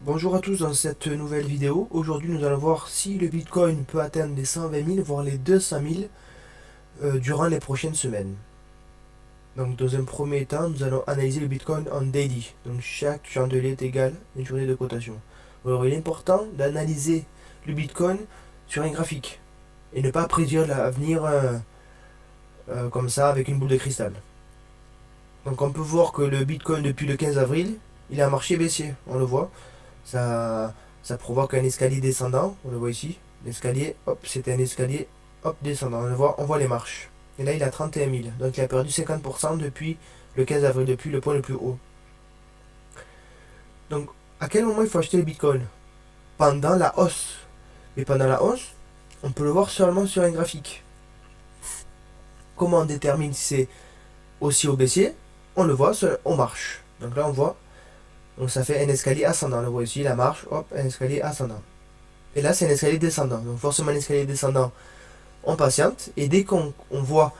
Bonjour à tous dans cette nouvelle vidéo. Aujourd'hui nous allons voir si le Bitcoin peut atteindre les 120 000 voire les 200 000 durant les prochaines semaines. Donc dans un premier temps nous allons analyser le Bitcoin en daily. Donc chaque chandelier est égal à une journée de cotation. Alors il est important d'analyser le Bitcoin sur un graphique et ne pas prédire l'avenir comme ça avec une boule de cristal. Donc on peut voir que le Bitcoin depuis le 15 avril il a un marché baissier, on le voit. Ça, ça provoque un escalier descendant, on le voit ici. L'escalier, hop, c'était un escalier, hop, descendant. On voit les marches. Et là, il a 31 000. Donc, il a perdu 50% depuis le 15 avril, depuis le point le plus haut. Donc, à quel moment il faut acheter le Bitcoin? Pendant la hausse. Mais pendant la hausse, on peut le voir seulement sur un graphique. Comment on détermine si c'est haussier ou baissier? On le voit, on marche. Donc là, on voit. Donc, ça fait un escalier ascendant. On le voit ici, la marche, hop, un escalier ascendant. Et là, c'est un escalier descendant. Donc forcément, l'escalier descendant, on patiente. Et dès qu'on voit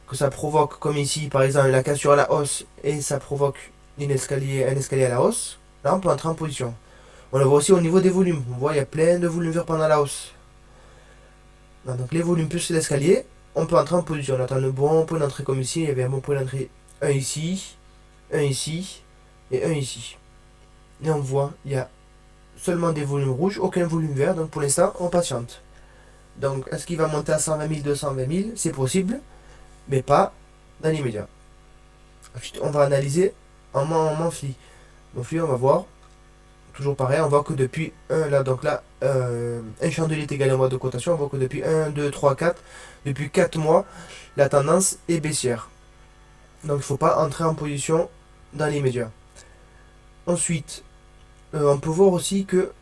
que ça provoque, comme ici, par exemple, la cassure à la hausse, et ça provoque un escalier à la hausse, là, on peut entrer en position. On le voit aussi au niveau des volumes. On voit, il y a plein de volumes verts pendant la hausse. Donc les volumes plus l'escalier, on peut entrer en position. On attend le bon point d'entrée comme ici. Il y avait un bon point d'entrée, un ici, et un ici. Et on voit, il y a seulement des volumes rouges, aucun volume vert. Donc pour l'instant, on patiente. Donc, est-ce qu'il va monter à 120 000, 220 000? C'est possible, mais pas dans l'immédiat. Ensuite, on va analyser en monthly. Monthly, on va voir, toujours pareil, on voit que depuis un chandelier est égal à un mois de cotation, on voit que depuis 1, 2, 3, 4, depuis 4 mois, la tendance est baissière. Donc, il ne faut pas entrer en position dans l'immédiat. Ensuite, on peut voir aussi que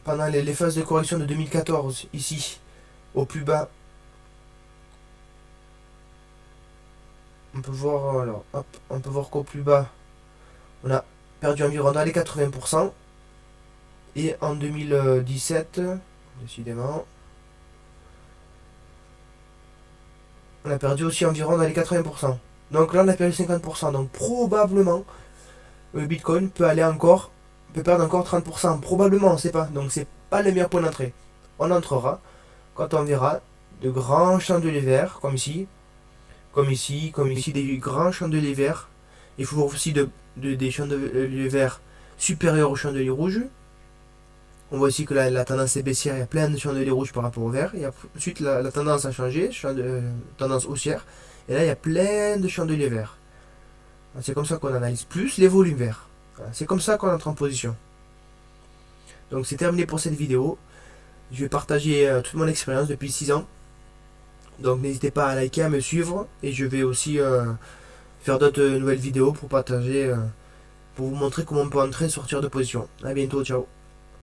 pendant les phases de correction de 2014, ici, au plus bas, on peut voir, alors, hop, on peut voir qu'au plus bas, on a perdu environ dans les 80%. Et en 2017, décidément, on a perdu aussi environ dans les 80%. Donc là, on a perdu 50%. Donc probablement, le Bitcoin peut perdre encore 30%. Probablement, on ne sait pas. Donc c'est pas le meilleur point d'entrée. On entrera quand on verra de grands chandeliers verts, comme ici, des grands chandeliers verts. Il faut voir aussi des chandeliers verts supérieurs aux chandeliers rouges. On voit aussi que la tendance est baissière, il y a plein de chandeliers rouges par rapport au vert. Et ensuite, la tendance a changé, tendance haussière. Et là, il y a plein de chandeliers verts. C'est comme ça qu'on analyse plus les volumes verts. C'est comme ça qu'on entre en position. Donc c'est terminé pour cette vidéo. Je vais partager toute mon expérience depuis 6 ans. Donc n'hésitez pas à liker, à me suivre. Et je vais aussi faire d'autres nouvelles vidéos pour partager, pour vous montrer comment on peut entrer et sortir de position. A bientôt, ciao.